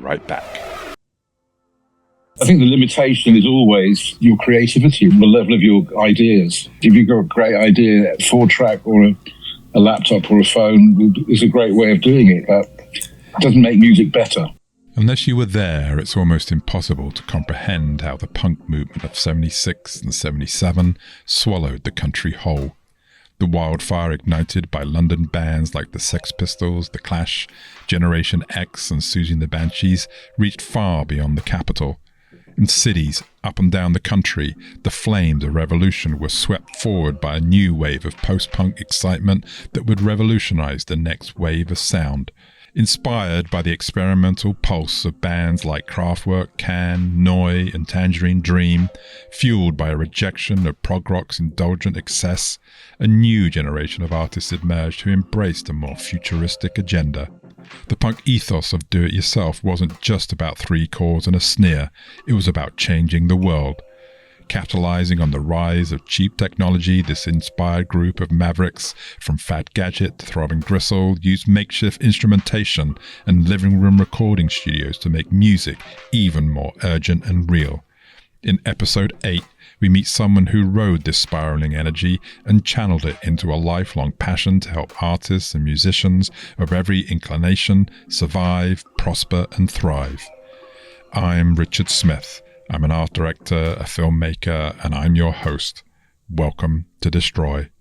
right back. I think the limitation is always your creativity and the level of your ideas. If you've got a great idea, a 4-track or a laptop or a phone is a great way of doing it, but it doesn't make music better. Unless you were there, it's almost impossible to comprehend how the punk movement of 76 and 77 swallowed the country whole. The wildfire ignited by London bands like the Sex Pistols, The Clash, Generation X and Susie and the Banshees reached far beyond the capital. In cities up and down the country, the flames of revolution were swept forward by a new wave of post-punk excitement that would revolutionize the next wave of sound. Inspired by the experimental pulse of bands like Kraftwerk, Can, Noi and Tangerine Dream, fueled by a rejection of prog rock's indulgent excess, a new generation of artists emerged who embraced a more futuristic agenda. The punk ethos of do-it-yourself wasn't just about 3 chords and a snare, it was about changing the world. Capitalizing on the rise of cheap technology, this inspired group of mavericks, from Fat Gadget to Throbbing Gristle, used makeshift instrumentation and living room recording studios to make music even more urgent and real. In episode 8, we meet someone who rode this spiraling energy and channeled it into a lifelong passion to help artists and musicians of every inclination survive, prosper, and thrive. I'm Richard Smith. I'm an art director, a filmmaker, and I'm your host. Welcome to Destroy.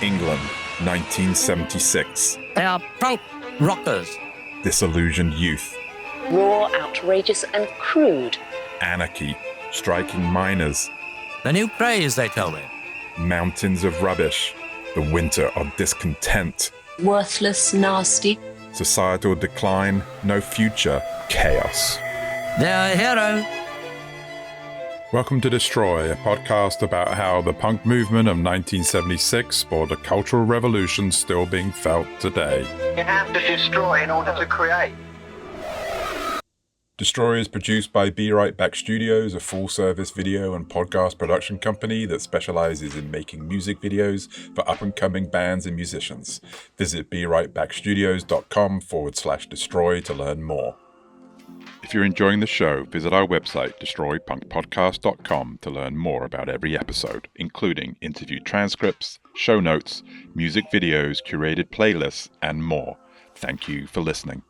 England, 1976. They are punk rockers. Disillusioned youth. Raw, outrageous, and crude. Anarchy. Striking miners. The new craze, they tell me. Mountains of rubbish. The winter of discontent. Worthless, nasty. Societal decline. No future. Chaos. They're a hero. Welcome to Destroy, a podcast about how the punk movement of 1976 spawned a cultural revolution still being felt today. You have to destroy in order to create. Destroy is produced by Be Right Back Studios, a full-service video and podcast production company that specializes in making music videos for up-and-coming bands and musicians. Visit berightbackstudios.com/destroy to learn more. If you're enjoying the show, visit our website, destroypunkpodcast.com, to learn more about every episode, including interview transcripts, show notes, music videos, curated playlists, and more. Thank you for listening.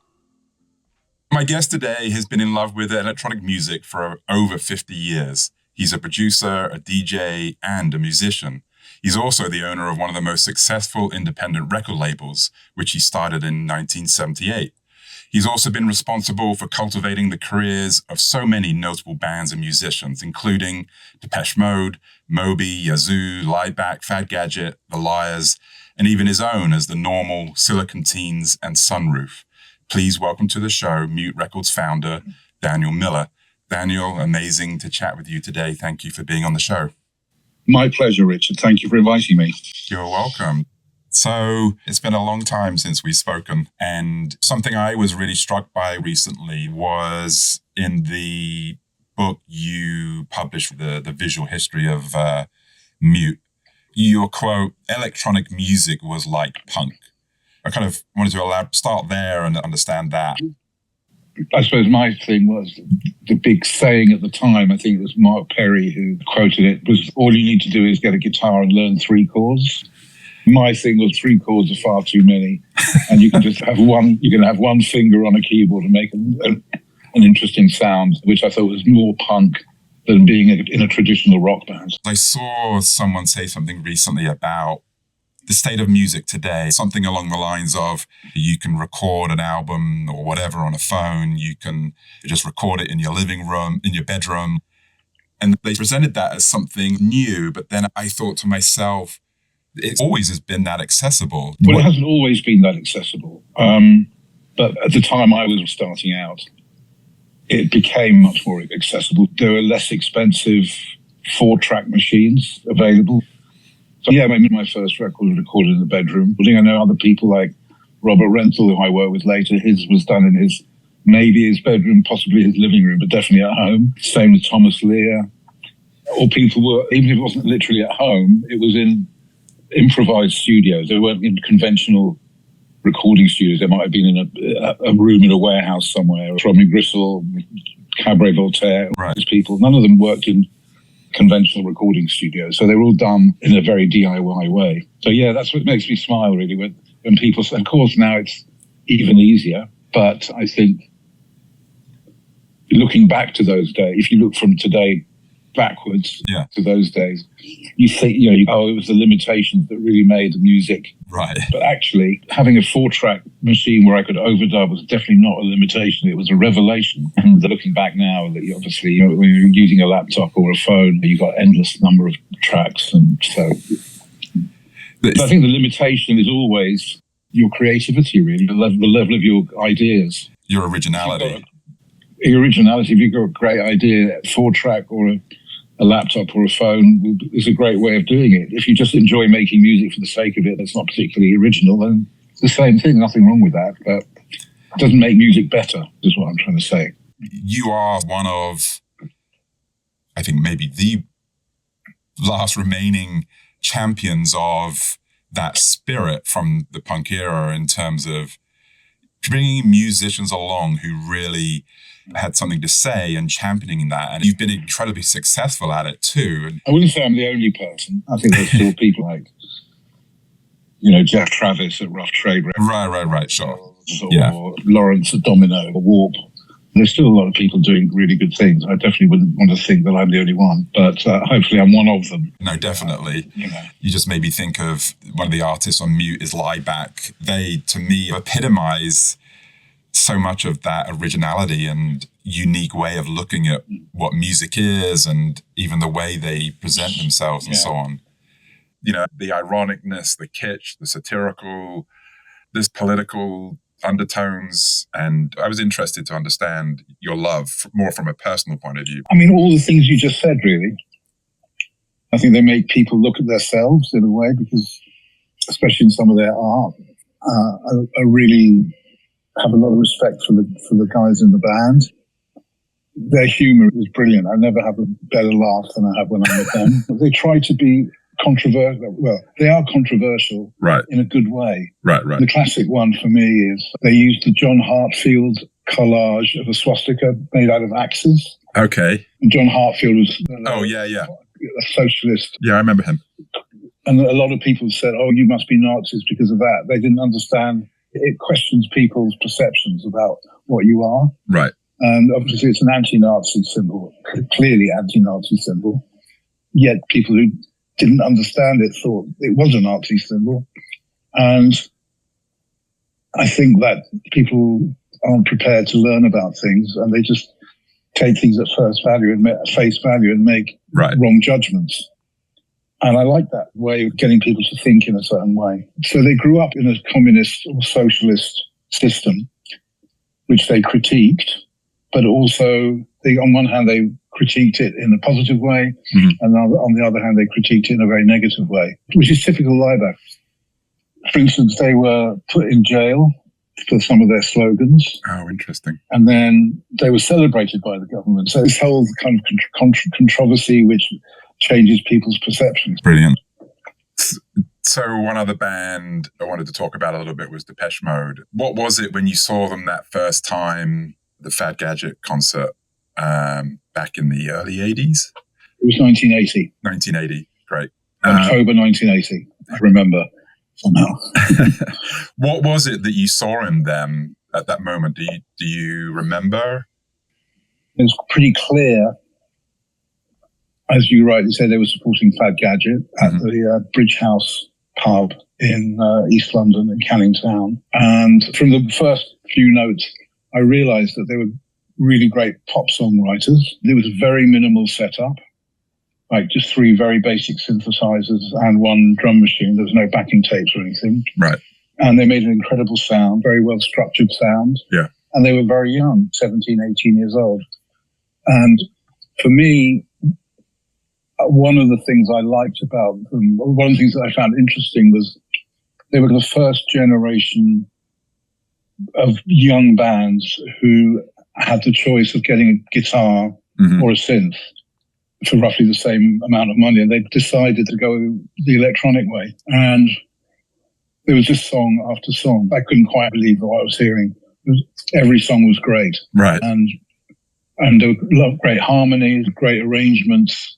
My guest today has been in love with electronic music for over 50 years. He's a producer, a DJ, and a musician. He's also the owner of one of the most successful independent record labels, which he started in 1978. He's also been responsible for cultivating the careers of so many notable bands and musicians, including Depeche Mode, Moby, Yazoo, Lieback, Fat Gadget, The Liars, and even his own as The Normal, Silicon Teens, and Sunroof. Please welcome to the show Mute Records founder, Daniel Miller. Daniel, amazing to chat with you today. Thank you for being on the show. My pleasure, Richard. Thank you for inviting me. You're welcome. So it's been a long time since we've spoken, and something I was really struck by recently was in the book you published, the visual history of Mute, your quote, "Electronic music was like punk." I kind of wanted to start there and understand that. I suppose my thing was the big saying at the time, I think it was Mark Perry who quoted it, was all you need to do is get a guitar and learn 3 chords. My thing was 3 chords are far too many, and you can just have one. You can have one finger on a keyboard and make an interesting sound, which I thought was more punk than being in a traditional rock band. I saw someone say something recently about the state of music today, something along the lines of you can record an album or whatever on a phone, you can just record it in your living room, in your bedroom, and they presented that as something new. But then I thought to myself, it always has been that accessible. Well, it hasn't always been that accessible. But at the time I was starting out, it became much more accessible. There were less expensive 4-track machines available. So yeah, my first record was recorded in the bedroom. I know other people like Robert Renthal, who I worked with later, his was done in maybe his bedroom, possibly his living room, but definitely at home. Same with Thomas Lear. Or people were, even if it wasn't literally at home, it was in improvised studios. They weren't in conventional recording studios. They might have been in a room in a warehouse somewhere, Romy Gristle, Cabaret Voltaire, Right. these people. None of them worked in conventional recording studios. So they were all done in a very DIY way. So yeah, that's what makes me smile really when people say, of course now it's even easier, but I think looking back to those days, if you look from today backwards to those days, you think, it was the limitations that really made the music. Right. But actually, having a 4-track machine where I could overdub was definitely not a limitation. It was a revelation. And looking back now, that obviously, when you're using a laptop or a phone, you've got endless number of tracks. And so I think the limitation is always your creativity, really, the level of your ideas. Your originality. If you've got a great idea, 4-track or a laptop or a phone is a great way of doing it. If you just enjoy making music for the sake of it, that's not particularly original, then it's the same thing, nothing wrong with that. But it doesn't make music better, is what I'm trying to say. You are one of, I think, maybe the last remaining champions of that spirit from the punk era in terms of bringing musicians along who really had something to say and championing that. And you've been incredibly successful at it too. I wouldn't say I'm the only person. I think there's still people like, Jeff Travis at Rough Trade. Right, sure. Or Lawrence at Domino or Warp. There's still a lot of people doing really good things. I definitely wouldn't want to think that I'm the only one, but hopefully I'm one of them. No, definitely. You just made me think of one of the artists on Mute is Lieback. They, to me, epitomize so much of that originality and unique way of looking at what music is and even the way they present themselves and so on. The ironicness, the kitsch, the satirical, this political undertones. And I was interested to understand your love more from a personal point of view. I mean, all the things you just said, really. I think they make people look at themselves in a way because, especially in some of their art, I really have a lot of respect for the guys in the band. Their humor is brilliant. I never have a better laugh than I have when I'm with them. They try to be controversial. Well, they are controversial in a good way. Right. The classic one for me is they used the John Hartfield collage of a swastika made out of axes. Okay. And John Hartfield was a socialist. Yeah, I remember him. And a lot of people said, oh, you must be Nazis because of that. They didn't understand. It questions people's perceptions about what you are. Right. And obviously it's an anti-Nazi symbol, clearly anti-Nazi symbol. Yet people who didn't understand it thought it was a Nazi symbol. And I think that people aren't prepared to learn about things and they just take things at face value and make wrong judgments. And I like that way of getting people to think in a certain way. So they grew up in a communist or socialist system, which they critiqued, but also on one hand, they critiqued it in a positive way, and on the other hand, they critiqued it in a very negative way, which is typical Lieback. For instance, they were put in jail for some of their slogans. Oh, interesting. And then they were celebrated by the government. So this whole kind of controversy, which changes people's perceptions. Brilliant. So one other band I wanted to talk about a little bit was Depeche Mode. What was it when you saw them that first time, the Fad Gadget concert back in the early 80s? It was 1980. 1980, great. October 1980, I remember somehow. What was it that you saw in them at that moment? Do you remember? It was pretty clear. As you rightly said, they were supporting Fad Gadget at the Bridge House pub in East London, in Canning Town. And from the first few notes, I realized that they were really great pop songwriters. There was a very minimal setup, like just 3 very basic synthesizers and 1 drum machine. There was no backing tapes or anything. Right. And they made an incredible sound, very well structured sound. Yeah. And they were very young, 17, 18 years old. And for me, one of the things I liked about them, one of the things that I found interesting was they were the first generation of young bands who had the choice of getting a guitar or a synth for roughly the same amount of money. And they decided to go the electronic way. And There was just song after song. I couldn't quite believe what I was hearing. Every song was great. Right. And there were great harmonies, great arrangements,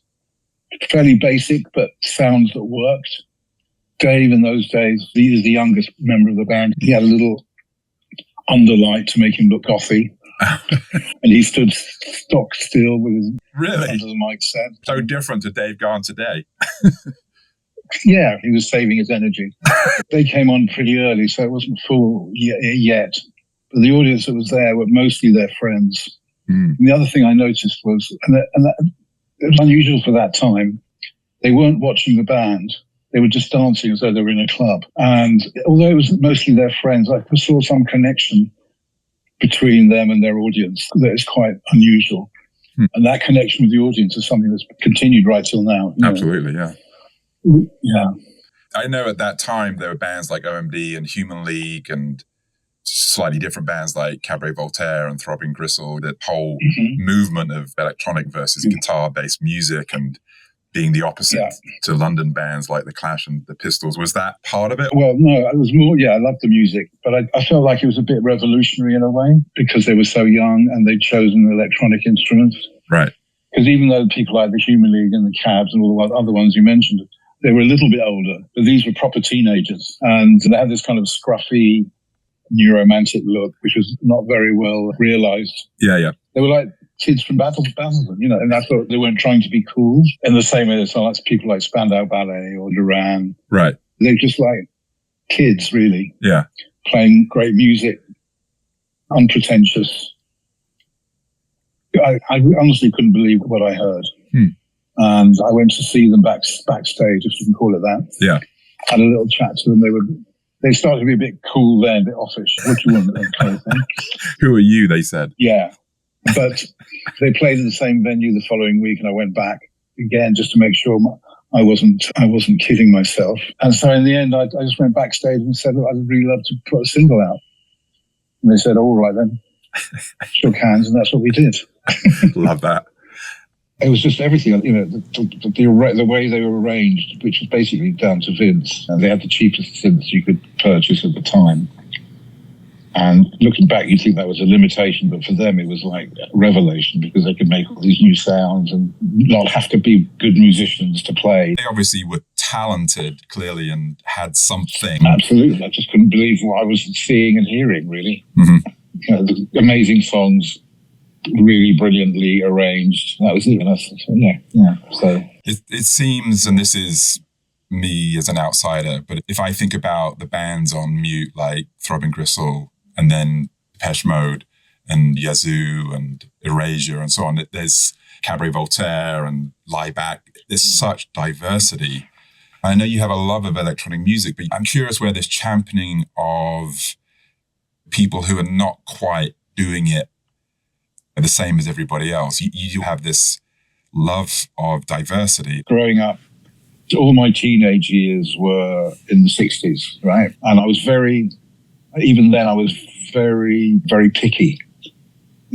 fairly basic, but sounds that worked. Dave, in those days, he was the youngest member of the band. He had a little underlight to make him look gothy. And he stood stock still with his Really? under the mic set. So different to Dave Garn today. Yeah, he was saving his energy. They came on pretty early, so it wasn't full yet. But the audience that was there were mostly their friends. And the other thing I noticed was, and that, it was unusual for that time, they weren't watching the band. They were just dancing as though they were in a club. And although it was mostly their friends, I saw some connection between them and their audience that is quite unusual. And that connection with the audience is something that's continued right till now. Absolutely, yeah. Yeah. I know at that time there were bands like OMD and Human League and slightly different bands like Cabaret Voltaire and Throbbing Gristle, that whole movement of electronic versus guitar-based music and being the opposite to London bands like The Clash and The Pistols. Was that part of it? Well, no, it was more, I loved the music, but I felt like it was a bit revolutionary in a way because they were so young and they'd chosen electronic instruments. Right. Because even though people like the Human League and the Cabs and all the other ones you mentioned, they were a little bit older, but these were proper teenagers. And they had this kind of scruffy, neuromantic look, which was not very well realized. Yeah. They were like kids from Basildon, and I thought they weren't trying to be cool in the same way as people like Spandau Ballet or Duran. Right. They were just like kids, really. Yeah. Playing great music, unpretentious. I honestly couldn't believe what I heard. And I went to see them backstage, if you can call it that. Yeah. Had a little chat to them. They started to be a bit cool then, a bit offish. What do you want, that kind of thing? Who are you, they said. Yeah. But they played in the same venue the following week, and I went back again just to make sure I wasn't kidding myself. And so in the end, I just went backstage and said, look, I'd really love to put a single out. And they said, all right then. Shook hands, and that's what we did. Love that. It was just everything, the way they were arranged, which was basically down to Vince. And they had the cheapest synths you could purchase at the time. And looking back, you'd think that was a limitation, but for them it was like a revelation because they could make all these new sounds and not have to be good musicians to play. They obviously were talented, clearly, and had something. Absolutely. I just couldn't believe what I was seeing and hearing, really. The amazing songs, really brilliantly arranged. That was it. So it seems, and this is me as an outsider, but if I think about the bands on Mute like Throbbing Gristle and then Depeche Mode and Yazoo and Erasure and so on, there's Cabaret Voltaire and Lie Back. There's such diversity. I know you have a love of electronic music, but I'm curious where this championing of people who are not quite doing it the same as everybody else. You have this love of diversity. Growing up, all my teenage years were in the 60s, right? And I was very, very picky.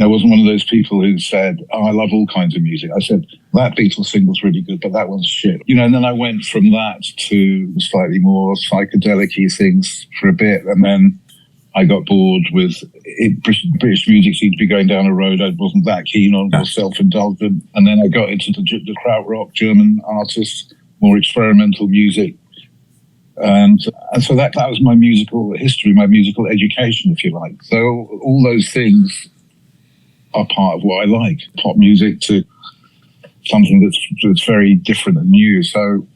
I wasn't one of those people who said, I love all kinds of music. I said, that Beatles single's really good, but that one's shit. And then I went from that to slightly more psychedelic-y things for a bit, and then I got bored with it. British music seemed to be going down a road I wasn't that keen on, more self-indulgent. And then I got into the krautrock, German artists, more experimental music. And so that was my musical history, my musical education, if you like. So all those things are part of what I like. Pop music to something that's very different and new. So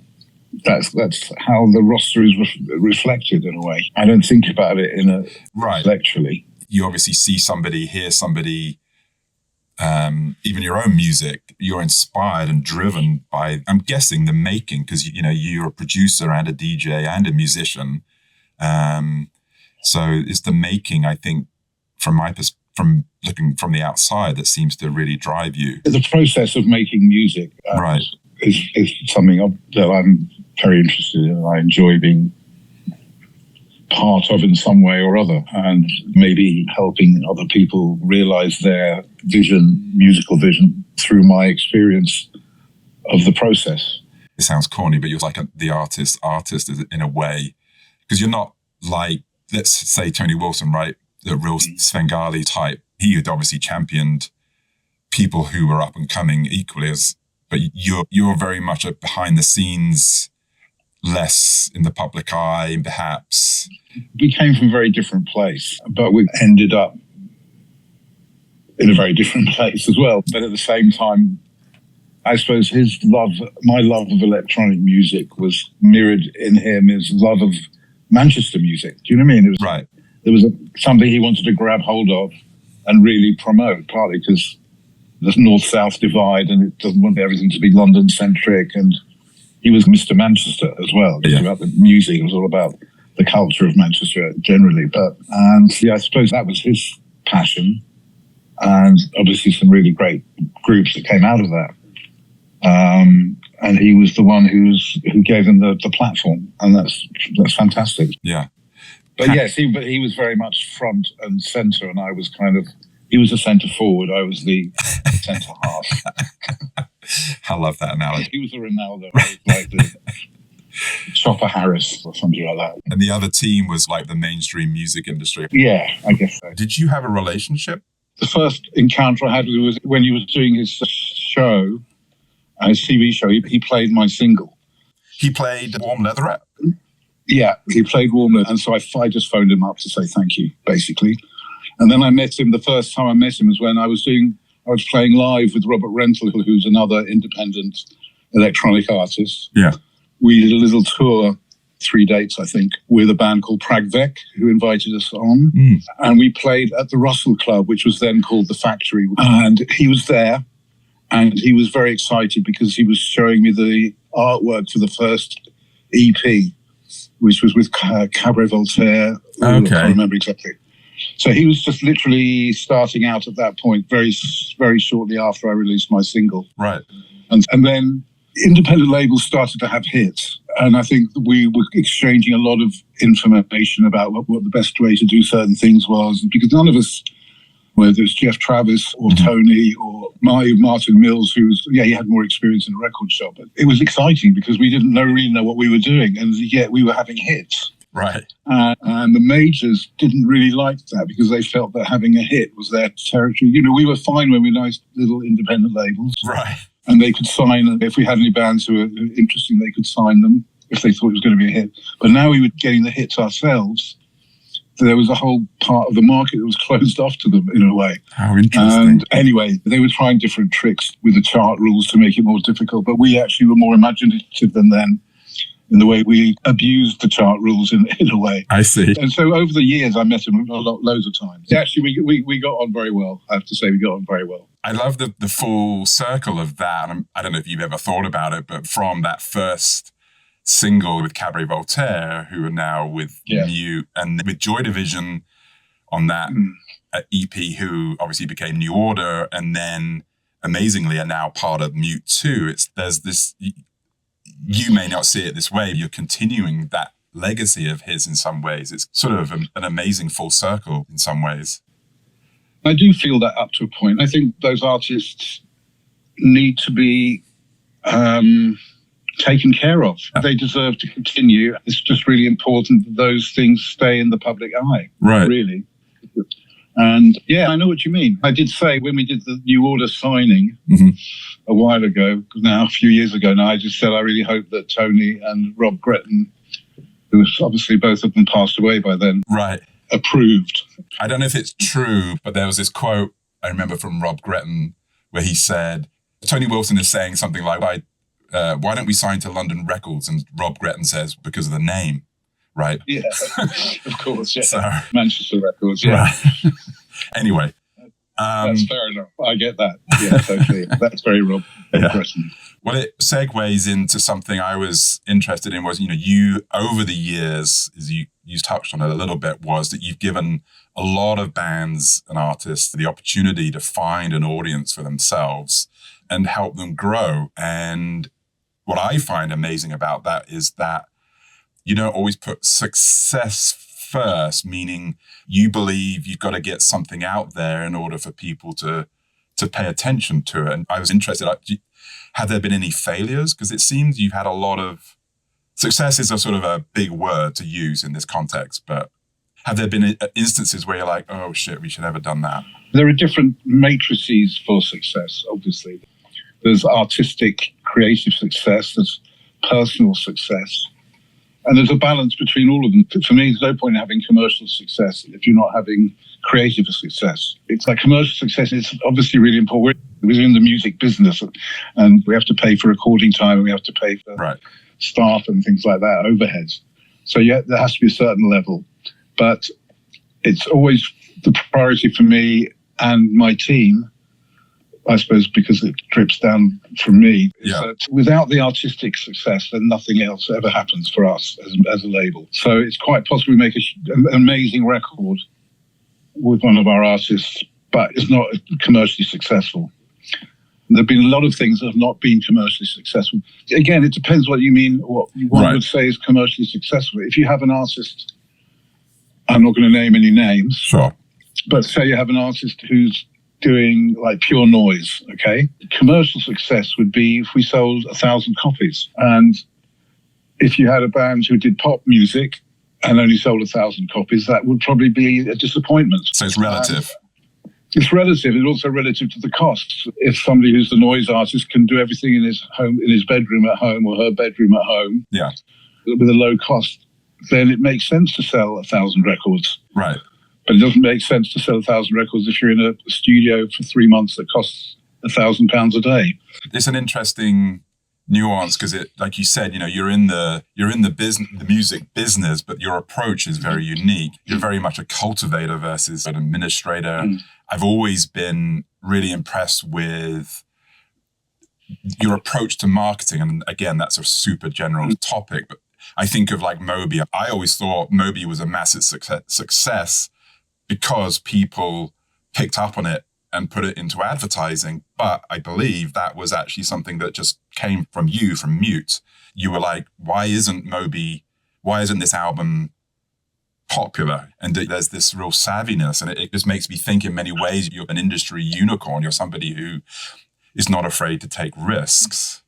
that's how the roster is reflected in a way. I don't think about it intellectually. You obviously see somebody, hear somebody, even your own music. You're inspired and driven by, I'm guessing, the making, because you're a producer and a DJ and a musician. So it's the making, I think, from my perspective, from looking from the outside, that seems to really drive you. The process of making music is something that I'm very interested in. I enjoy being part of in some way or other, and maybe helping other people realize their musical vision through my experience of the process. It sounds corny, but you're like the artist in a way, because you're not like, let's say Tony Wilson, right? The real Svengali type. He had obviously championed people who were up and coming equally as, but you're very much a behind the scenes, less in the public eye, perhaps. We came from a very different place, but we ended up in a very different place as well. But at the same time, I suppose my love of electronic music was mirrored in him, his love of Manchester music. Do you know what I mean? It was, right. There was something he wanted to grab hold of and really promote, partly because there's north-south divide and it doesn't want everything to be London-centric. And he was Mr. Manchester as well. It was about the music. It was all about the culture of Manchester generally. I suppose that was his passion. And obviously some really great groups that came out of that. And he was the one who gave them the platform. And that's fantastic. Yeah. But yes, he was very much front and centre, and I was he was the centre forward, I was the centre half. I love that analogy. He was a Ronaldo, I was like the Chopper Harris or something like that. And the other team was like the mainstream music industry. Yeah, I guess so. Did you have a relationship? The first encounter I had was when he was doing his show, his TV show, he played my single. He played Warm Leatherette? Yeah, he played Warm Leatherette. And so I just phoned him up to say thank you, basically. And then I met him, the first time I met him was when I was playing live with Robert Rental, who's another independent electronic artist. Yeah. We did a little tour, 3 dates, I think, with a band called Pragvek, who invited us on. And we played at the Russell Club, which was then called The Factory. And he was there, and he was very excited because he was showing me the artwork for the first EP, which was with Cabaret Voltaire. Okay. I can't remember exactly. So he was just literally starting out at that point, very, very shortly after I released my single. Right. And then independent labels started to have hits. And I think we were exchanging a lot of information about what the best way to do certain things was. Because none of us, whether it's Jeff Travis or Tony or Martin Mills, he had more experience in a record shop. But it was exciting because we didn't really know what we were doing. And yet we were having hits. Right. And the majors didn't really like that because they felt that having a hit was their territory. You know, we were fine when we were nice little independent labels. Right. And they could sign, if we had any bands who were interesting, they could sign them if they thought it was going to be a hit. But now we were getting the hits ourselves. There was a whole part of the market that was closed off to them in a way. How interesting. And anyway, they were trying different tricks with the chart rules to make it more difficult. But we actually were more imaginative than them in the way we abused the chart rules in a way. I see. And so over the years, I met him loads of times. Actually, we got on very well. I have to say we got on very well. I love the full circle of that. I don't know if you've ever thought about it, but from that first single with Cabaret Voltaire, who are now with Mute, and with Joy Division on that EP, who obviously became New Order, and then amazingly are now part of Mute too. There's this, you may not see it this way, you're continuing that legacy of his in some ways. It's sort of an amazing full circle in some ways. I do feel that up to a point. I think those artists need to be taken care of. They deserve to continue. It's just really important that those things stay in the public eye. Right. Really. And yeah, I know what you mean. I did say when we did the New Order signing a while ago, now a few years ago now, I just said I really hope that Tony and Rob Gretton, who was obviously both of them passed away by then, right, approved. I don't know if it's true, but there was this quote I remember from Rob Gretton where he said, Tony Wilson is saying something like, why don't we sign to London Records? And Rob Gretton says, because of the name, right? Yeah, of course, yeah. So, Manchester Records, yeah. Right. Anyway. That's fair enough. I get that. Yeah, totally. That's very Rob Gretton. Well, it segues into something I was interested in was, you over the years, as you touched on it a little bit, was that you've given a lot of bands and artists the opportunity to find an audience for themselves and help them grow. And what I find amazing about that is that you don't always put success first, meaning you believe you've got to get something out there in order for people to pay attention to it. And I was interested, have there been any failures? Because it seems you've had a lot of Success is a sort of a big word to use in this context, but have there been instances where you're like, oh shit, we should have done that? There are different matrices for success, obviously. There's artistic, creative success, there's personal success, and there's a balance between all of them. For me, there's no point in having commercial success if you're not having creative success. It's like commercial success is obviously really important. We're in the music business, and we have to pay for recording time, and we have to pay for staff and things like that, overheads. So yeah, there has to be a certain level. But it's always the priority for me and my team, I suppose, because it drips down from me. Yeah. So without the artistic success, then nothing else ever happens for us as a label. So it's quite possible we make an amazing record with one of our artists, but it's not commercially successful. There have been a lot of things that have not been commercially successful. Again, it depends what you mean, what one would say is commercially successful. If you have an artist, I'm not going to name any names, sure, but say you have an artist who's doing like pure noise, okay? Commercial success would be if we sold 1,000 copies. And if you had a band who did pop music and only sold 1,000 copies, that would probably be a disappointment. So it's relative. It's relative. It's also relative to the costs. If somebody who's the noise artist can do everything in his home, in his bedroom at home or her bedroom at home, with a low cost, then it makes sense to sell 1,000 records. Right. But it doesn't make sense to sell 1,000 records if you're in a studio for 3 months that costs £1,000 a day. It's an interesting nuance because it, like you said, you're in the business, the music business, but your approach is very unique. You're very much a cultivator versus an administrator. I've always been really impressed with your approach to marketing. And again, that's a super general topic, but I think of like Moby. I always thought Moby was a massive success because people picked up on it and put it into advertising. But I believe that was actually something that just came from you, from Mute. You were like, why isn't this album popular? And there's this real savviness, and it just makes me think in many ways you're an industry unicorn. You're somebody who is not afraid to take risks.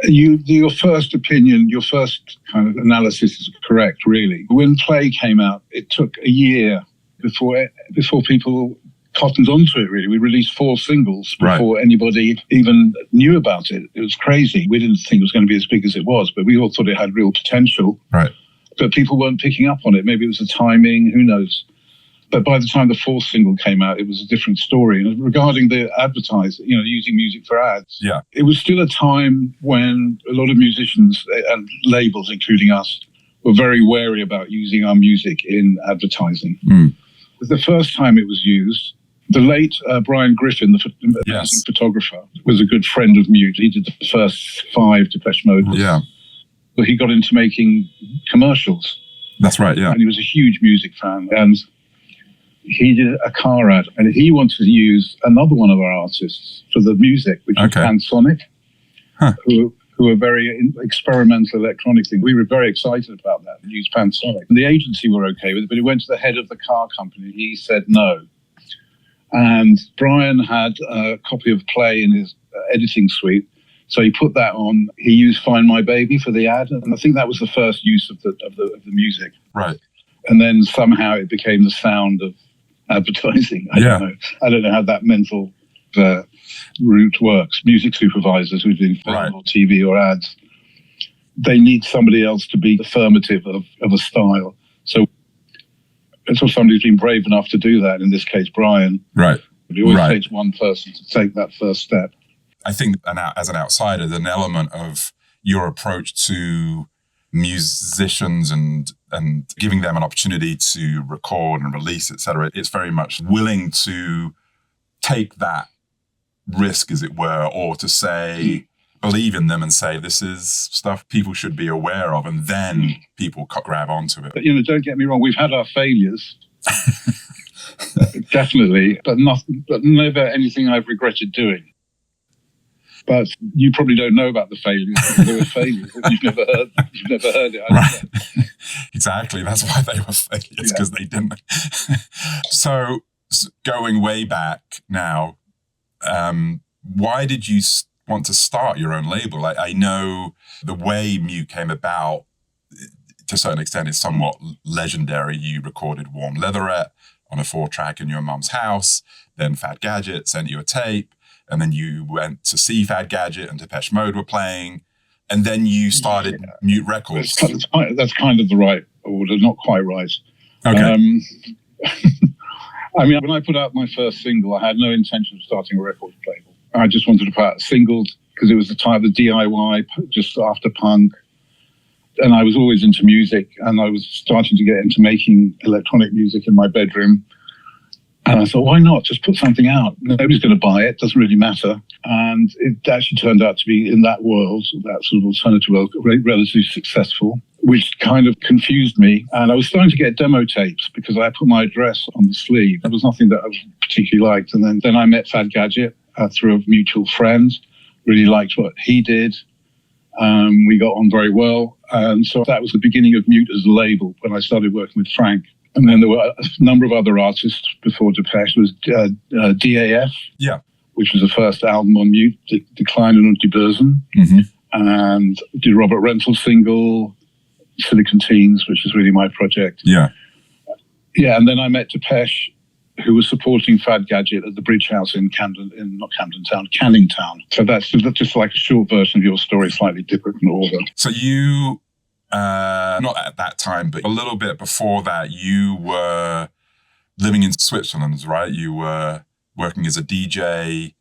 Your first opinion, your first kind of analysis is correct, really. When Play came out, it took a year before people cottoned onto it, really. We released 4 singles before anybody even knew about it. It was crazy. We didn't think it was going to be as big as it was, but we all thought it had real potential. Right. But people weren't picking up on it. Maybe it was the timing, who knows. But by the time the 4th single came out, it was a different story. And regarding the advertising, using music for ads, it was still a time when a lot of musicians and labels, including us, were very wary about using our music in advertising. The first time it was used, the late Brian Griffin, the photographer, was a good friend of Mute. He did the first 5 Depeche Mode. But he got into making commercials. That's right, yeah. And he was a huge music fan. And he did a car ad, and he wanted to use another one of our artists for the music, which is Pansonic, who are very experimental electronic thing. We were very excited about that and used Pansonic. And the agency were okay with it, but he went to the head of the car company. He said no. And Brian had a copy of Play in his editing suite, so he put that on. He used Find My Baby for the ad, and I think that was the first use of the music. Right. And then somehow it became the sound of advertising. I don't know. I don't know how that mental route works. Music supervisors who do film or TV or ads, they need somebody else to be affirmative of a style. So somebody's been brave enough to do that. In this case, Brian. Right. It always takes one person to take that first step. I think as an outsider, there's an element of your approach to musicians and giving them an opportunity to record and release, etc. It's very much willing to take that risk, as it were, or to say, believe in them and say, this is stuff people should be aware of, and then people grab onto it. But, don't get me wrong, we've had our failures. Definitely, but never anything I've regretted doing. But you probably don't know about the failures. There were failures. You've never heard it. Right. Exactly. That's why they were failures, because they didn't. So going way back now, why did you want to start your own label? I know the way Mute came about, to a certain extent, is somewhat legendary. You recorded Warm Leatherette on a 4-track in your mum's house. Then Fad Gadget sent you a tape. And then you went to see Fad Gadget and Depeche Mode were playing. And then you started Mute Records. That's kind of the right order, not quite right. Okay. I mean, when I put out my first single, I had no intention of starting a record label. I just wanted to put out a single because it was the time of the DIY, just after punk. And I was always into music, and I was starting to get into making electronic music in my bedroom. And I thought, why not? Just put something out. Nobody's going to buy it. Doesn't really matter. And it actually turned out to be, in that world, that sort of alternative world, relatively successful, which kind of confused me. And I was starting to get demo tapes because I put my address on the sleeve. There was nothing that I particularly liked. And then I met Fad Gadget through a mutual friend. Really liked what he did. We got on very well. And so that was the beginning of Mute as a label when I started working with Frank. And then there were a number of other artists before Depeche. There was DAF, which was the first album on Mute, Decline and Unterbörsen, and did Robert Rentle's single, Silicon Teens, which is really my project. Yeah, and then I met Depeche, who was supporting Fad Gadget at the Bridge House in Canning Town. So that's just like a short version of your story, slightly different in order. So you... not at that time, but a little bit before that, you were living in Switzerland, right? You were working as a DJ,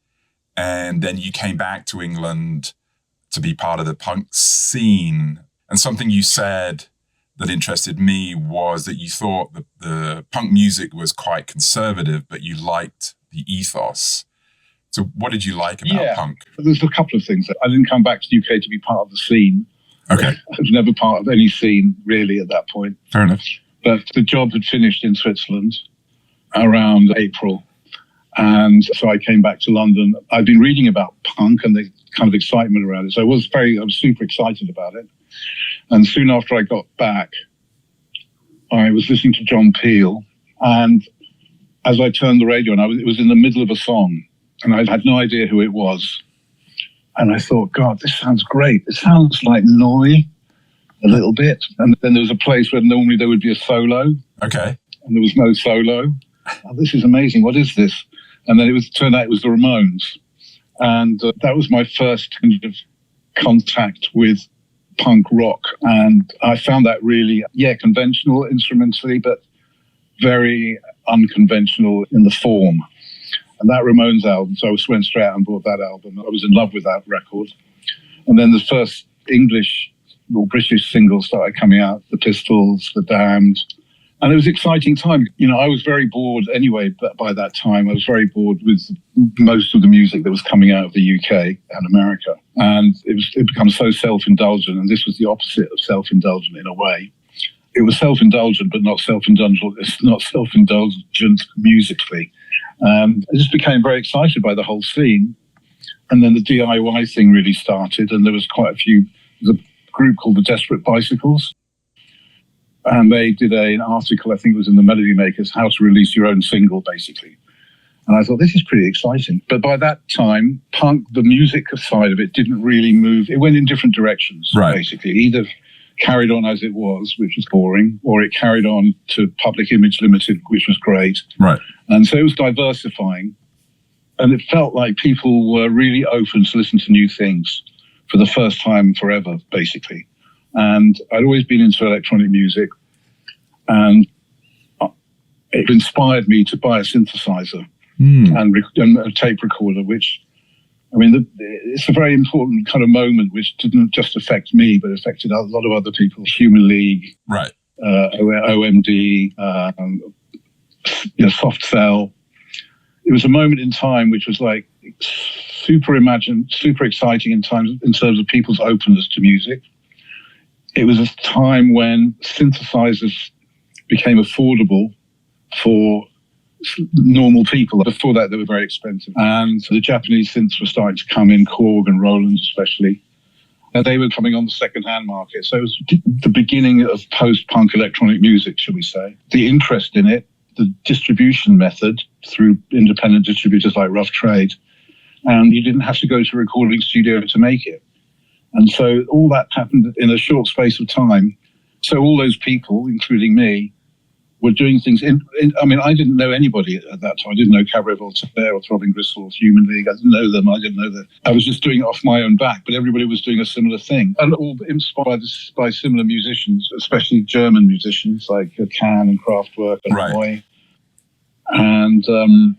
and then you came back to England to be part of the punk scene. And something you said that interested me was that you thought that the punk music was quite conservative, but you liked the ethos. So what did you like about punk? There's a couple of things. I didn't come back to the UK to be part of the scene. Okay. I was never part of any scene, really, at that point. Fair enough. But the job had finished in Switzerland around April. And so I came back to London. I'd been reading about punk and the kind of excitement around it. So I was super excited about it. And soon after I got back, I was listening to John Peel. And as I turned the radio on, it was in the middle of a song. And I had no idea who it was. And I thought, God, this sounds great. It sounds like Noi a little bit. And then there was a place where normally there would be a solo. Okay. And there was no solo. Oh, this is amazing. What is this? And then turned out it was the Ramones. And that was my first kind of contact with punk rock. And I found that really, conventional instrumentally, but very unconventional in the form. And that Ramones album, so I went straight out and bought that album. I was in love with that record. And then the first English or British singles started coming out, The Pistols, The Damned. And it was an exciting time. You know, I was very bored anyway, but by that time I was very bored with most of the music that was coming out of the UK and America. And it became so self-indulgent, and this was the opposite of self-indulgent in a way. It was self-indulgent, but not self-indulgent. It's not self-indulgent musically. I just became very excited by the whole scene. And then the DIY thing really started, and there was a group called the Desperate Bicycles. And they did an article, I think it was in the Melody Makers, how to release your own single, basically. And I thought, this is pretty exciting. But by that time, punk, the music side of it, didn't really move. It went in different directions, basically. Either carried on as it was, which was boring, or it carried on to Public Image Limited, which was great. Right. And so it was diversifying. And it felt like people were really open to listen to new things for the first time forever, basically. And I'd always been into electronic music, and it inspired me to buy a synthesizer and a tape recorder, which, I mean, it's a very important kind of moment which didn't just affect me, but affected a lot of other people. Human League, right? OMD, Soft Cell. It was a moment in time which was like super exciting in terms of people's openness to music. It was a time when synthesizers became affordable for normal people. Before that, they were very expensive. And the Japanese synths were starting to come in, Korg and Roland especially. And they were coming on the second-hand market. So it was the beginning of post-punk electronic music, shall we say. The interest in it, the distribution method through independent distributors like Rough Trade, and you didn't have to go to a recording studio to make it. And so all that happened in a short space of time. So all those people, including me, were doing things I mean, I didn't know anybody at that time. I didn't know Cabaret Voltaire or Throbbing Gristle or Human League. I didn't know them. I didn't know that. I was just doing it off my own back, but everybody was doing a similar thing. And all inspired by similar musicians, especially German musicians like Can and Kraftwerk and Roy. And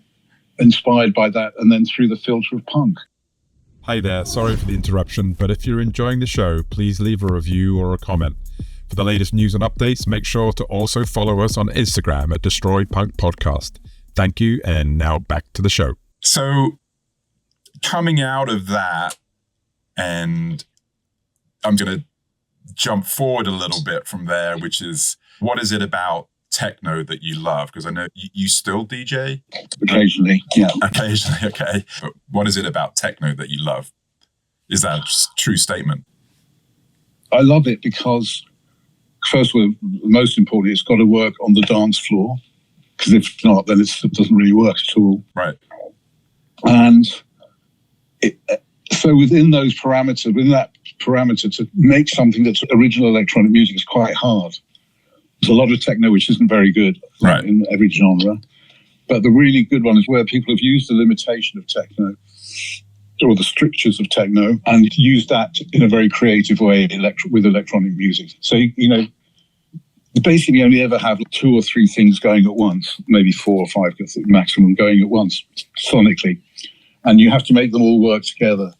inspired by that, and then through the filter of punk. Hi there, sorry for the interruption, but if you're enjoying the show, please leave a review or a comment. For the latest news and updates, make sure to also follow us on Instagram at Destroy Punk Podcast. Thank you, and now back to the show. So, coming out of that, and I'm going to jump forward a little bit from there, which is, what is it about techno that you love? Because I know you still DJ? Occasionally, yeah. Occasionally, okay. But what is it about techno that you love? Is that a true statement? I love it because, first of all, most importantly, it's got to work on the dance floor, because if not, then it doesn't really work at all. Right. And so within that parameter, to make something that's original electronic music is quite hard. There's a lot of techno which isn't very good in every genre. But the really good one is where people have used the limitation of techno, or the strictures of techno, and used that in a very creative way with electronic music. So, you basically only ever have 2 or 3 things going at once, maybe 4 or 5 maximum going at once, sonically. And you have to make them all work together.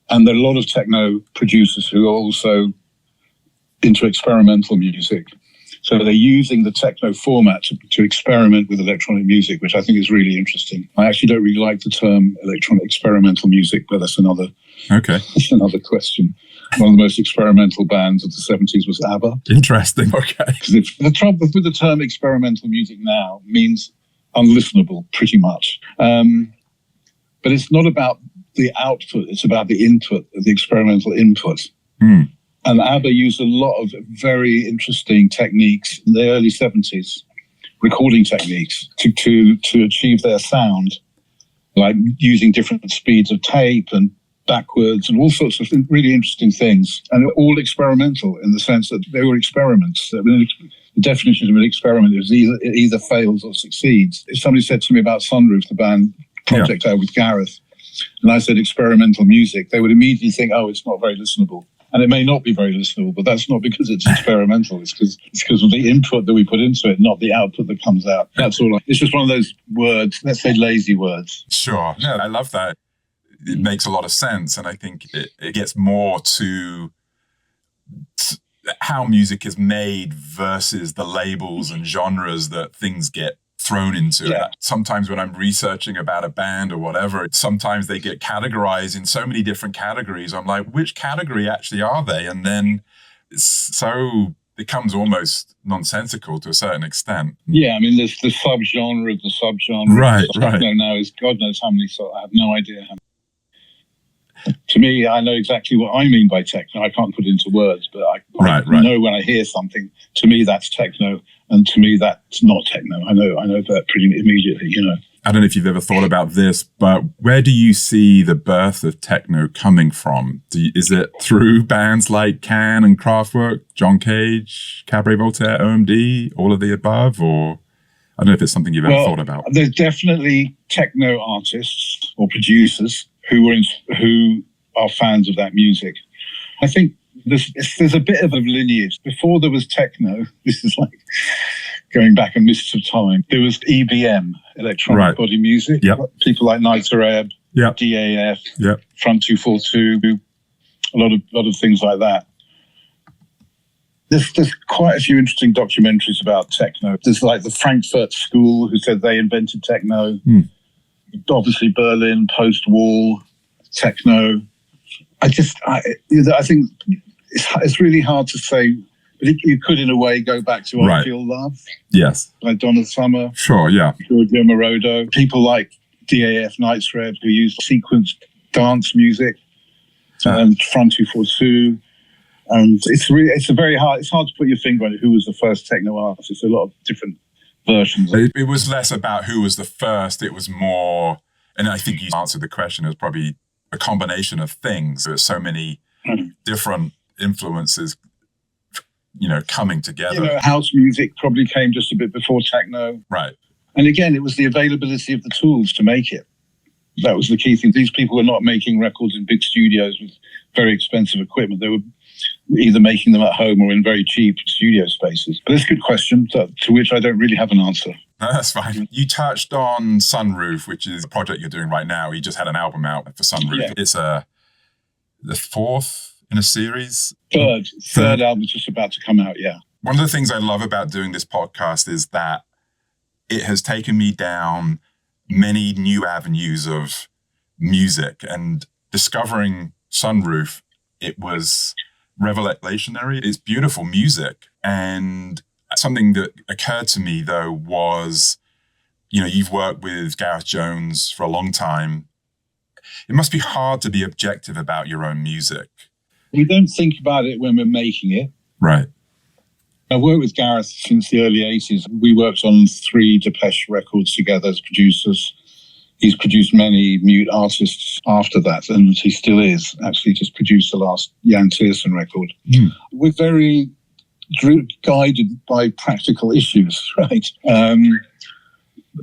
And there are a lot of techno producers who are also into experimental music. So they're using the techno format to experiment with electronic music, which I think is really interesting. I actually don't really like the term electronic experimental music, but that's another question. One of the most experimental bands of the 70s was ABBA. Interesting, okay. The trouble with the term experimental music now means unlistenable, pretty much. But it's not about the output, it's about the input, the experimental input. Mm. And ABBA used a lot of very interesting techniques in the early 70s, recording techniques, to achieve their sound, like using different speeds of tape and backwards and all sorts of really interesting things. And all experimental in the sense that they were experiments. The definition of an experiment is it either fails or succeeds. If somebody said to me about Sunroof, the band project I had with Gareth, and I said experimental music, they would immediately think, oh, it's not very listenable. And it may not be very listenable, but that's not because it's experimental. It's because of the input that we put into it, not the output that comes out. That's all. It's just one of those words, let's say lazy words. Sure. Yeah, I love that. It makes a lot of sense. And I think it gets more to how music is made versus the labels and genres that things get thrown into. Yeah. Sometimes when I'm researching about a band or whatever, sometimes they get categorized in so many different categories. I'm like, which category actually are they? And then it becomes almost nonsensical to a certain extent. Yeah, I mean, there's the subgenre of the subgenre. Right. Techno now is God knows how many. I have no idea how many. To me, I know exactly what I mean by techno. I can't put it into words, but I know when I hear something, to me that's techno, and to me that's not techno. I know that pretty immediately, I don't know if you've ever thought about this, but where do you see the birth of techno coming from? Is it through bands like Can and Kraftwerk, John Cage, Cabaret Voltaire, OMD, all of the above? Or I don't know if it's something you've ever thought about. There's definitely techno artists or producers who are fans of that music. I think there's a bit of a lineage. Before there was techno, this is like going back a mist of time, there was EBM, electronic body music. Yep. People like Leatherette, Yep. DAF, Yep. Front 242, a lot of things like that. There's quite a few interesting documentaries about techno. There's like the Frankfurt School, who said they invented techno. Mm. Obviously Berlin, post-wall, techno. I think it's really hard to say, but you could in a way go back to I Feel Love. Yes. By Donna Summer. Sure, yeah. Giorgio Moroder. People like DAF, Night's Red, who use sequenced dance music, and Front 242. And it's hard to put your finger on it, who was the first techno artist. There's a lot of different versions. It was less about who was the first. It was more And I think you answered the question as probably a combination of things. There's so many different influences, coming together. House music probably came just a bit before techno. Right. And again, it was the availability of the tools to make it. That was the key thing. These people were not making records in big studios with very expensive equipment. They were either making them at home or in very cheap studio spaces. But that's a good question, to which I don't really have an answer. No, that's fine. You touched on Sunroof, which is a project you're doing right now. You just had an album out for Sunroof. Yeah. It's the fourth in a series? Third album is just about to come out, yeah. One of the things I love about doing this podcast is that it has taken me down many new avenues of music, and discovering Sunroof, it was revelationary. It's beautiful music. And something that occurred to me, though, was, you've worked with Gareth Jones for a long time. It must be hard to be objective about your own music. We don't think about it when we're making it. Right. I've worked with Gareth since the early 80s. We worked on 3 Depeche records together as producers. He's produced many mute artists after that, and he still is. Actually, just produced the last Jan Tiersen record. We're very guided by practical issues, right?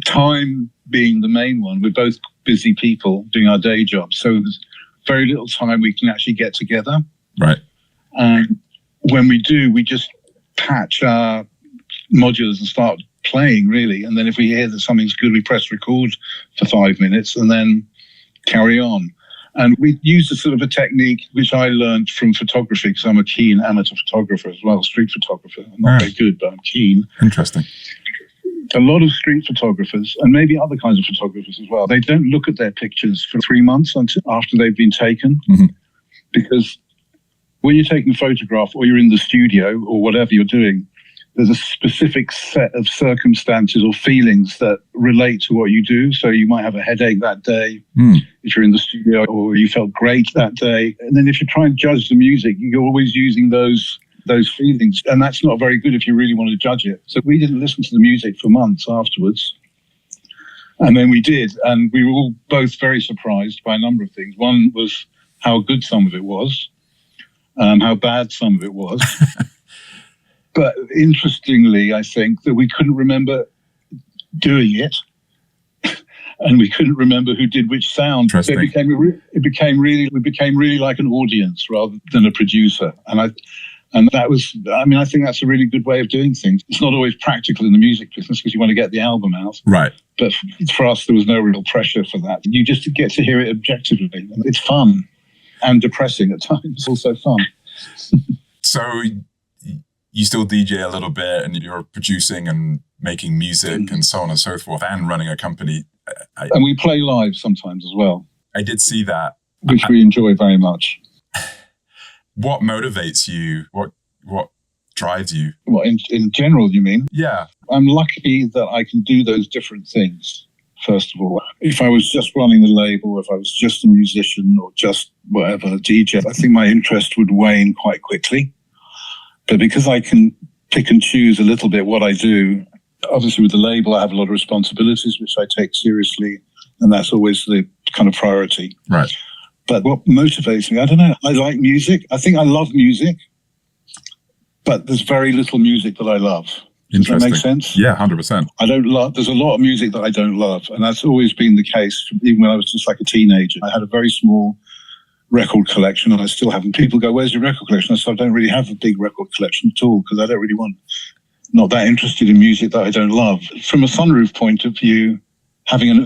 Time being the main one. We're both busy people doing our day jobs, so there's very little time we can actually get together. Right. And when we do, we just patch our modulars and start playing, really. And then if we hear that something's good, we press record for 5 minutes and then carry on. And we use a sort of a technique which I learned from photography, because I'm a keen amateur photographer as well, street photographer. I'm not very good, but I'm keen. Interesting. A lot of street photographers, and maybe other kinds of photographers as well, they don't look at their pictures for 3 months after they've been taken. Because when you're taking a photograph or you're in the studio or whatever you're doing, there's a specific set of circumstances or feelings that relate to what you do. So you might have a headache that day if you're in the studio, or you felt great that day. And then if you try and judge the music, you're always using those feelings. And that's not very good if you really want to judge it. So we didn't listen to the music for months afterwards. And then we did. And we were all both very surprised by a number of things. One was how good some of it was, how bad some of it was. But interestingly, I think that we couldn't remember doing it, and we couldn't remember who did which sound. So we became really like an audience rather than a producer. And that was, I think that's a really good way of doing things. It's not always practical in the music business because you want to get the album out. Right. But for us, there was no real pressure for that. You just get to hear it objectively. And it's fun and depressing at times. It's also fun. So you still DJ a little bit, and you're producing and making music and so on and so forth, and running a company. And we play live sometimes as well. I did see that. Which we enjoy very much. What motivates you? What drives you? Well, in general, you mean? Yeah. I'm lucky that I can do those different things, first of all. If I was just running the label, if I was just a musician or just whatever, a DJ, I think my interest would wane quite quickly. But because I can pick and choose a little bit what I do, obviously with the label, I have a lot of responsibilities, which I take seriously. And that's always the kind of priority. Right. But what motivates me, I don't know. I like music. I think I love music. But there's very little music that I love. Does that make sense? Yeah, 100%. There's a lot of music that I don't love. And that's always been the case, even when I was just like a teenager. I had a very small record collection, and I still haven't. People go, "Where's your record collection?" I said, "I don't really have a big record collection at all because I don't really not that interested in music that I don't love." From a Sunroof point of view,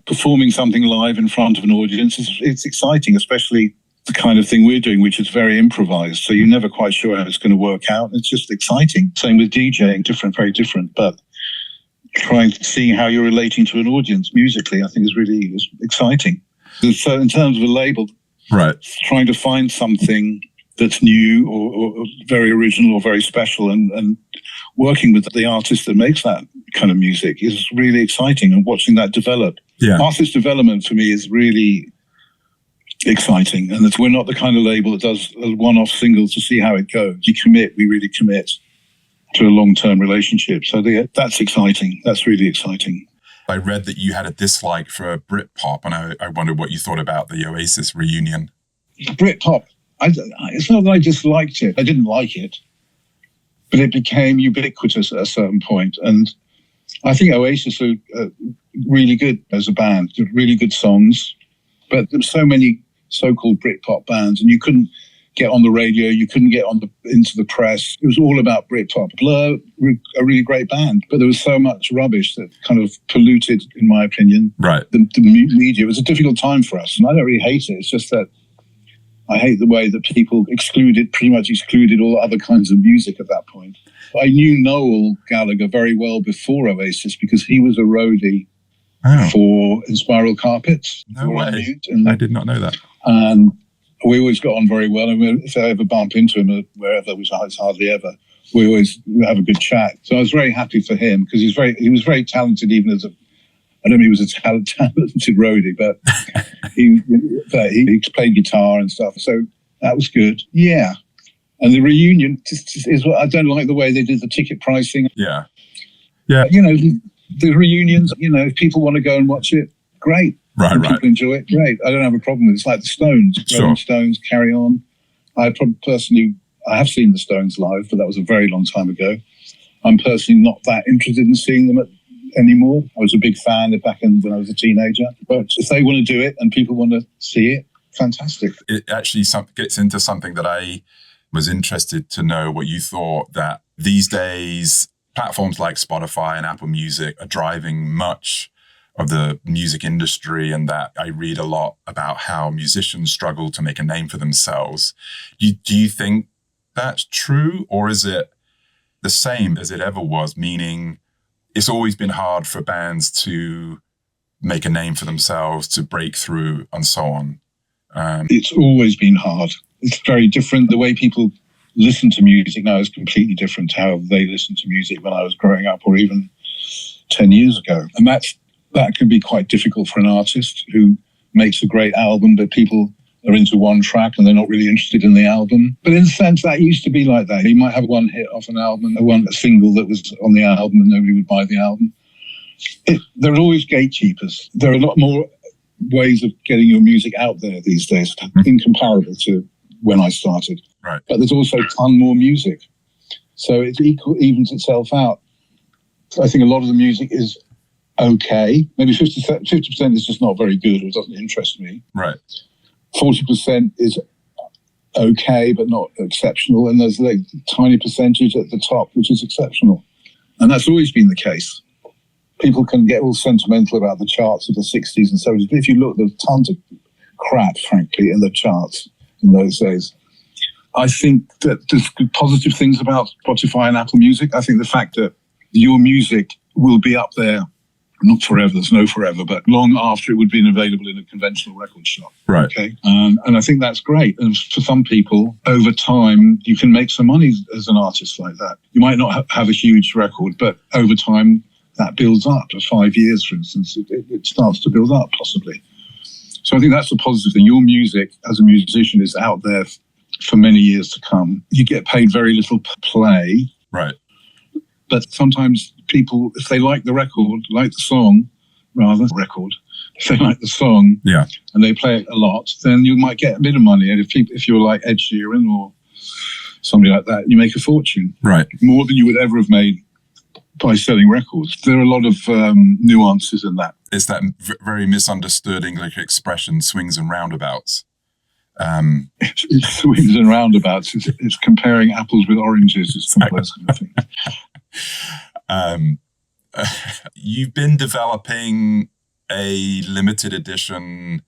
performing something live in front of an audience it's exciting, especially the kind of thing we're doing, which is very improvised. So you're never quite sure how it's going to work out. It's just exciting. Same with DJing, very different, but trying to see how you're relating to an audience musically, I think is exciting. So in terms of a label, right, trying to find something that's new or very original or very special, and working with the artist that makes that kind of music is really exciting, and watching that develop. Yeah. Artist development for me is really exciting, and we're not the kind of label that does a one-off single to see how it goes. We really commit to a long-term relationship. So that's exciting. That's really exciting. I read that you had a dislike for Britpop, and I wondered what you thought about the Oasis reunion. Britpop, it's not that I disliked it. I didn't like it, but it became ubiquitous at a certain point. And I think Oasis are really good as a band, really good songs. But there were so many so-called Britpop bands, and you couldn't get on the radio, you couldn't get into the press. It was all about Britpop. Blur were a really great band, but there was so much rubbish that kind of polluted, in my opinion, the media. It was a difficult time for us, and I don't really hate it. It's just that I hate the way that people pretty much excluded all other kinds of music at that point. I knew Noel Gallagher very well before Oasis because he was a roadie for Spiral Carpets. No way. I did not know that. And we always got on very well. And if I ever bump into him wherever, which is hardly ever, we always have a good chat. So I was very happy for him because he was very talented, even as I don't mean he was a talented roadie, but he played guitar and stuff. So that was good. Yeah. And the reunion is what I don't like the way they did the ticket pricing. Yeah. Yeah. The reunions, if people want to go and watch it, great. Right. People enjoy it, great. I don't have a problem with it. It's like the Stones. Sure. Rolling Stones, Carry On. I have seen the Stones live, but that was a very long time ago. I'm personally not that interested in seeing them anymore. I was a big fan back when I was a teenager. But if they want to do it and people want to see it, fantastic. It actually gets into something that I was interested to know what you thought, that these days platforms like Spotify and Apple Music are driving much of the music industry, and that I read a lot about how musicians struggle to make a name for themselves. Do you think that's true, or is it the same as it ever was, meaning it's always been hard for bands to make a name for themselves, to break through and so on? It's always been hard. It's very different. The way people listen to music now is completely different to how they listened to music when I was growing up, or even 10 years ago. And that can be quite difficult for an artist who makes a great album, but people are into one track and they're not really interested in the album. But in a sense, that used to be like that. You might have one hit off an album, a single that was on the album, and nobody would buy the album. There are always gatekeepers. There are a lot more ways of getting your music out there these days, incomparable to when I started. Right. But there's also a ton more music. So it evens itself out. I think a lot of the music is okay. Maybe 50% is just not very good, or it doesn't interest me. Right. 40% is okay, but not exceptional. And there's a tiny percentage at the top, which is exceptional. And that's always been the case. People can get all sentimental about the charts of the 60s and 70s. But if you look, there's tons of crap, frankly, in the charts in those days. I think that there's positive things about Spotify and Apple Music. I think the fact that your music will be up there, not forever, there's no forever, but long after it would be available in a conventional record shop. Right. Okay. And I think that's great. And for some people, over time, you can make some money as an artist like that. You might not have a huge record, but over time, that builds up. For 5 years, for instance, it starts to build up, possibly. So I think that's the positive thing. Your music as a musician is out there for many years to come. You get paid very little play. Right. But sometimes people, if they like the record, if they like the song, yeah, and they play it a lot, then you might get a bit of money. And if you're like Ed Sheeran or somebody like that, you make a fortune. Right. More than you would ever have made by selling records. There are a lot of nuances in that. It's that very misunderstood English expression, swings and roundabouts. It's swings and roundabouts. It's comparing apples with oranges. It's some of those kind of things. You've been developing a limited edition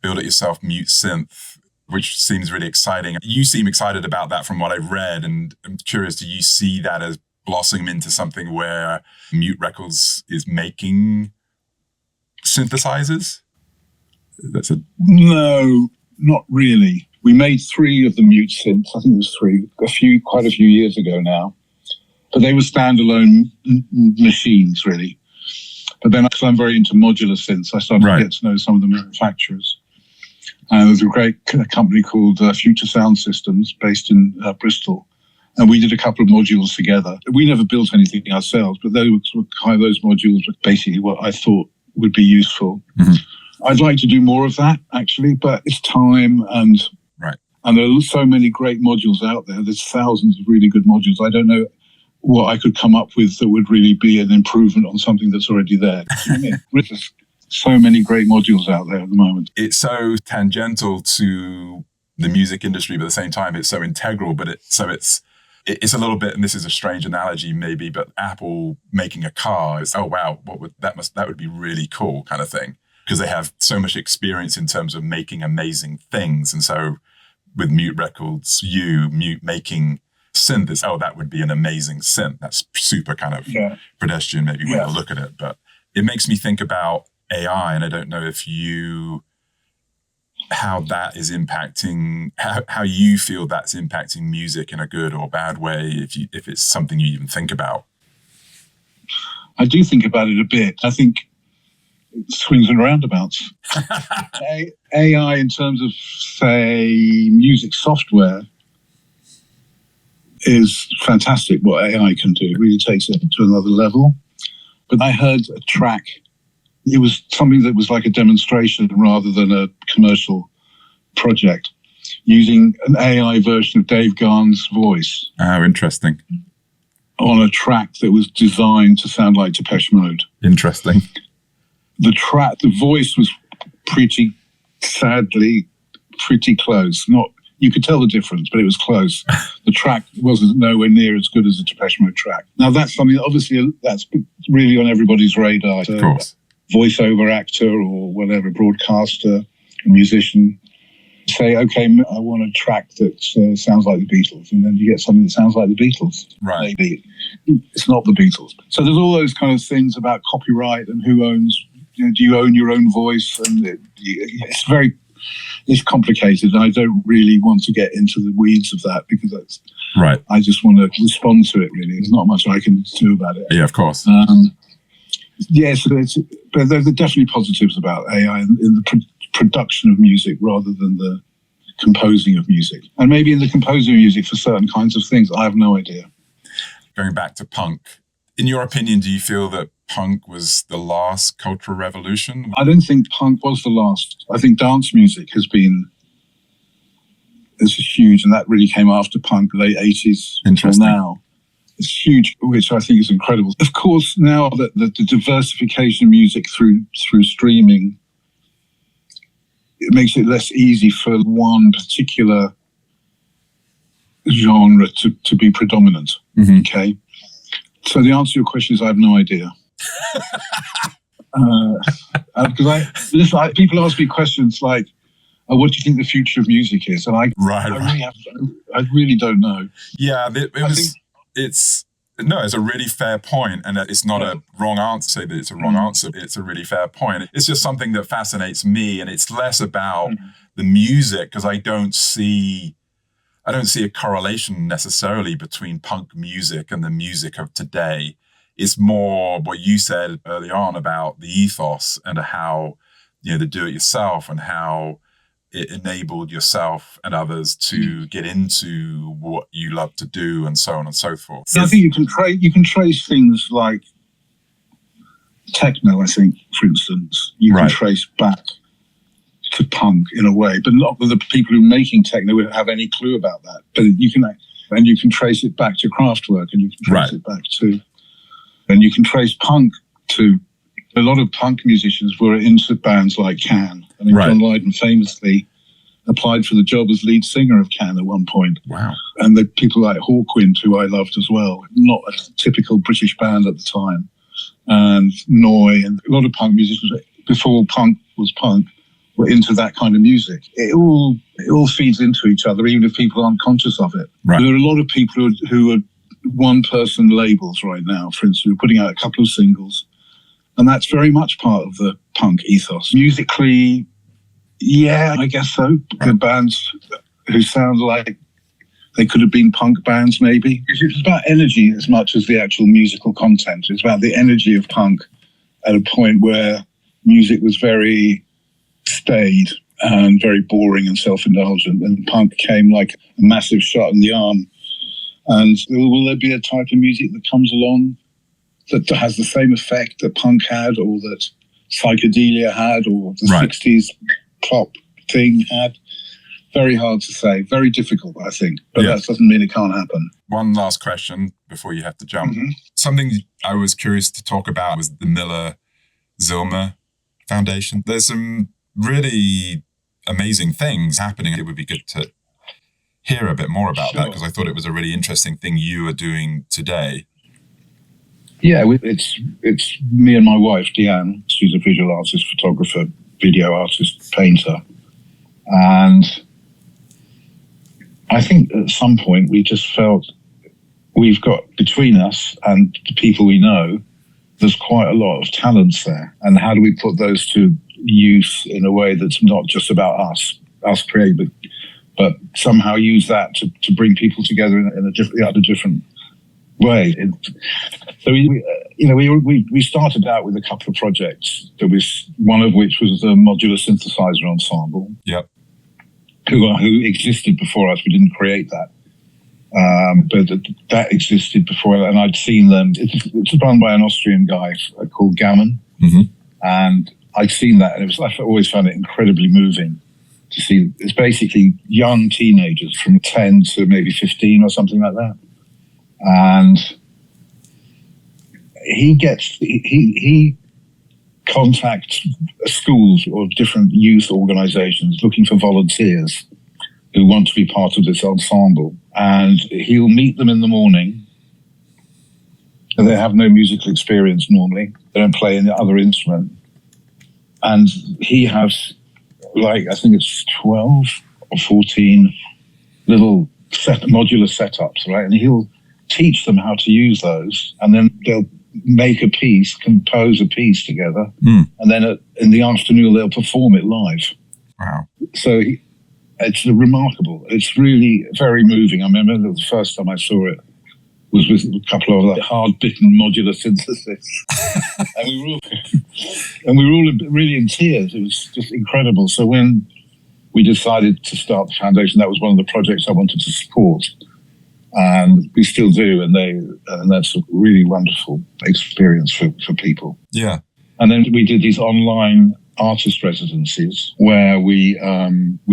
build-it-yourself mute synth, which seems really exciting. You seem excited about that from what I've read, and I'm curious, do you see that as blossoming into something where Mute Records is making synthesizers? No, not really. We made 3 of the mute synths. I think it was 3, quite a few years ago now. But they were standalone machines, really. But then, because I'm very into modular synths, I started to get to know some of the manufacturers. And there's a great company called Future Sound Systems, based in Bristol. And we did a couple of modules together. We never built anything ourselves, but those modules were basically what I thought would be useful. Mm-hmm. I'd like to do more of that, actually, but it's time and there are so many great modules out there. There's thousands of really good modules. I don't know what I could come up with that would really be an improvement on something that's already there. There's so many great modules out there at the moment. It's so tangential to the music industry, but at the same time, it's so integral. But it's a little bit, and this is a strange analogy maybe, but Apple making a car is, oh wow, that would be really cool kind of thing, because they have so much experience in terms of making amazing things. And so with Mute Records, Mute making synth is, oh, that would be an amazing synth. That's super kind of pedestrian maybe way to look at it. But it makes me think about AI, and I don't know how that is impacting, how you feel that's impacting music in a good or bad way, if it's something you even think about. I do think about it a bit. I think it swings and roundabouts. AI in terms of, say, music software is fantastic what AI can do. It really takes it to another level. But I heard a track. It was something that was like a demonstration rather than a commercial project, using an AI version of Dave Gahan's voice. Oh, interesting. On a track that was designed to sound like Depeche Mode. Interesting. The voice was sadly pretty close. You could tell the difference, but it was close. The track wasn't nowhere near as good as a Depeche Mode track. Now that's something that obviously that's really on everybody's radar. Of course. Voiceover actor or whatever, broadcaster, a musician, say, okay, I want a track that sounds like the Beatles, and then you get something that sounds like the Beatles. Right. Maybe it's not the Beatles. So there's all those kind of things about copyright and who owns. Do you own your own voice? And it's complicated, and I don't really want to get into the weeds of that because that's right. I just want to respond to it. Really, there's not much I can do about it. Yeah, of course. Yes, but there are definitely positives about AI in the production of music rather than the composing of music. And maybe in the composing of music for certain kinds of things, I have no idea. Going back to punk, in your opinion, do you feel that punk was the last cultural revolution? I don't think punk was the last. I think dance music is huge, and that really came after punk, late 80s until now. It's huge, which I think is incredible. Of course, now that the diversification of music through streaming, it makes it less easy for one particular genre to be predominant. Mm-hmm. Okay, so the answer to your question is I have no idea. Because people ask me questions like, "What do you think the future of music is?" And I really don't know. Yeah, it's a really fair point, and it's not a wrong answer. Say that it's a wrong answer. It's a really fair point. It's just something that fascinates me, and it's less about the music, because I don't see a correlation necessarily between punk music and the music of today. It's more what you said early on about the ethos and how, the do-it-yourself and how it enabled yourself and others to get into what you love to do, and so on and so forth. So I think you can trace things like techno. I think, for instance, you can trace back to punk in a way, but not that the people who are making techno would have any clue about that. But you can trace it back to Kraftwerk, and you can trace it back to, and you can trace punk to. A lot of punk musicians were into bands like Can. I mean, John Lydon famously applied for the job as lead singer of Can at one point. Wow. And the people like Hawkwind, who I loved as well, not a typical British band at the time, and Noi, and a lot of punk musicians, before punk was punk, were into that kind of music. It all feeds into each other, even if people aren't conscious of it. Right. There are a lot of people who are one-person labels right now, for instance, who are putting out a couple of singles, and that's very much part of the punk ethos. Musically, yeah, I guess so. The bands who sound like they could have been punk bands, maybe. It's about energy as much as the actual musical content. It's about the energy of punk at a point where music was very staid and very boring and self-indulgent, and punk came like a massive shot in the arm And will there be a type of music that comes along that has the same effect that punk had, or that psychedelia had, or the 60s pop thing had? Very hard to say. Very difficult, I think. But that doesn't mean it can't happen. One last question before you have to jump. Something I was curious to talk about was the Miller-Zillmer Foundation. There's some really amazing things happening. It would be good to hear a bit more about that, because I thought it was a really interesting thing you are doing today. Yeah, it's me and my wife, Deanne. She's a visual artist, photographer, video artist, painter. And I think at some point we just felt we've got, between us and the people we know, there's quite a lot of talents there. And how do we put those to use in a way that's not just about us creating, but somehow use that to bring people together in a different way. So we started out with a couple of projects. There was one of which was the modular synthesizer ensemble. Yep. Who existed before us. We didn't create that. But that existed before, and I'd seen them. It's run by an Austrian guy called Gammon. And I'd seen that, and I always found it incredibly moving to see. It's basically young teenagers from 10 to maybe 15 or something like that. And he contacts schools or different youth organizations looking for volunteers who want to be part of this ensemble. And he'll meet them in the morning. And they have no musical experience normally. They don't play any other instrument. And he has, I think it's 12 or 14 little modular setups, right? And he'll teach them how to use those. And then they'll make a piece, compose a piece together. And then in the afternoon, they'll perform it live. Wow. So it's remarkable. It's really very moving. I remember the first time I saw it was with a couple of hard-bitten modular synthesis. and we were all really in tears. It was just incredible. So when we decided to start the foundation, that was one of the projects I wanted to support. And we still do, and that's a really wonderful experience for people. Yeah. And then we did these online artist residencies where we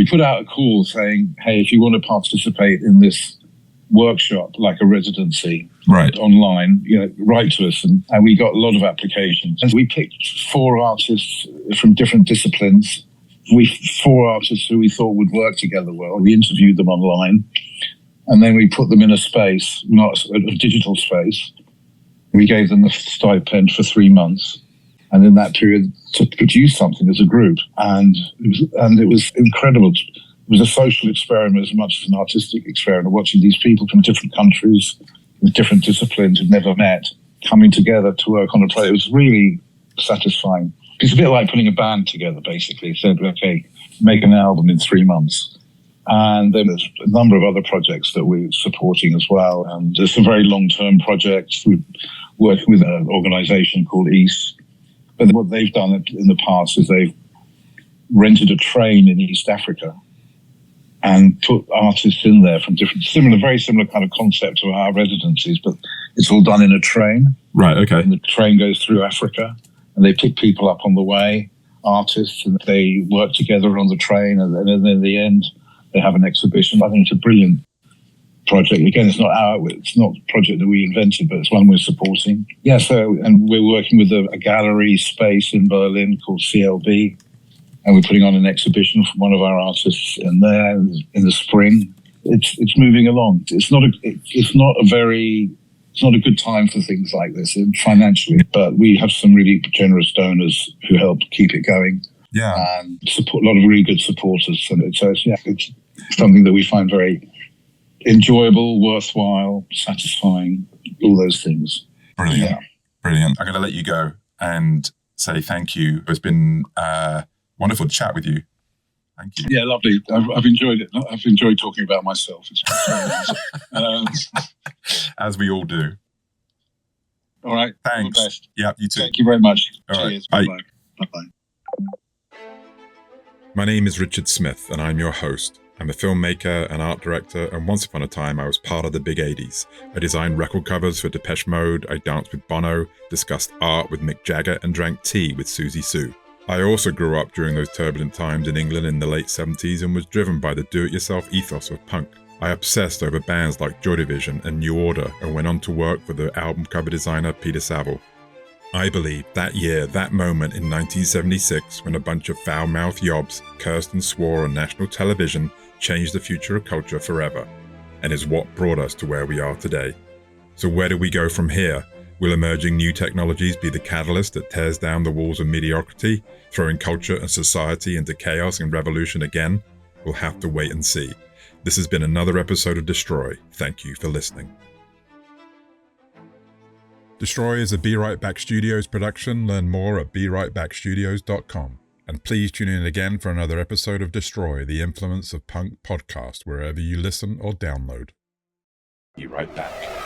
put out a call saying, hey, if you want to participate in this workshop, like a residency, online, write to us. And we got a lot of applications. And we picked 4 artists from different disciplines. 4 artists who we thought would work together well. We interviewed them online. And then we put them in a space, not a digital space. We gave them a stipend for 3 months. And in that period, to produce something as a group. And it was incredible. It was a social experiment as much as an artistic experiment, watching these people from different countries with different disciplines who'd never met, coming together to work on a project. It was really satisfying. It's a bit like putting a band together, basically. So, okay, make an album in 3 months. And then there's a number of other projects that we're supporting as well. And there's some very long-term projects. We're working with an organization called East. But what they've done in the past is they've rented a train in East Africa and put artists in there from very similar kind of concept to our residencies, but it's all done in a train. Right, okay. And the train goes through Africa, and they pick people up on the way, artists, and they work together on the train, and then in the end, they have an exhibition. I think it's a brilliant project. Again, it's not a project that we invented, but it's one we're supporting. Yeah, and we're working with a gallery space in Berlin called CLB, and we're putting on an exhibition from one of our artists in there in the spring. It's moving along. It's not a good time for things like this financially, but we have some really generous donors who help keep it going. Yeah, and a lot of really good supporters, and it's something that we find very enjoyable, worthwhile, satisfying, all those things. Brilliant. Yeah. Brilliant. I'm going to let you go and say thank you. It's been wonderful to chat with you. Thank you. Yeah, lovely. I've enjoyed it. I've enjoyed talking about myself. It's as we all do. All right. Thanks. All the best. Yeah, you too. Thank you very much. All Cheers. Right. Bye-bye. Bye-bye. My name is Richard Smith, and I'm your host. I'm a filmmaker, an art director, and once upon a time I was part of the big 80s. I designed record covers for Depeche Mode, I danced with Bono, discussed art with Mick Jagger, and drank tea with Susie Sue. I also grew up during those turbulent times in England in the late 70s and was driven by the do-it-yourself ethos of punk. I obsessed over bands like Joy Division and New Order and went on to work for the album cover designer Peter Saville. I believe that year, that moment in 1976, when a bunch of foul-mouthed yobs cursed and swore on national television, changed the future of culture forever, and is what brought us to where we are today. So where do we go from here? Will emerging new technologies be the catalyst that tears down the walls of mediocrity, throwing culture and society into chaos and revolution again? We'll have to wait and see. This has been another episode of Destroy. Thank you for listening. Destroy is a Be Right Back Studios production. Learn more at BeRightBackStudios.com. And please tune in again for another episode of Destroy, the Influence of Punk podcast, wherever you listen or download. Be right back.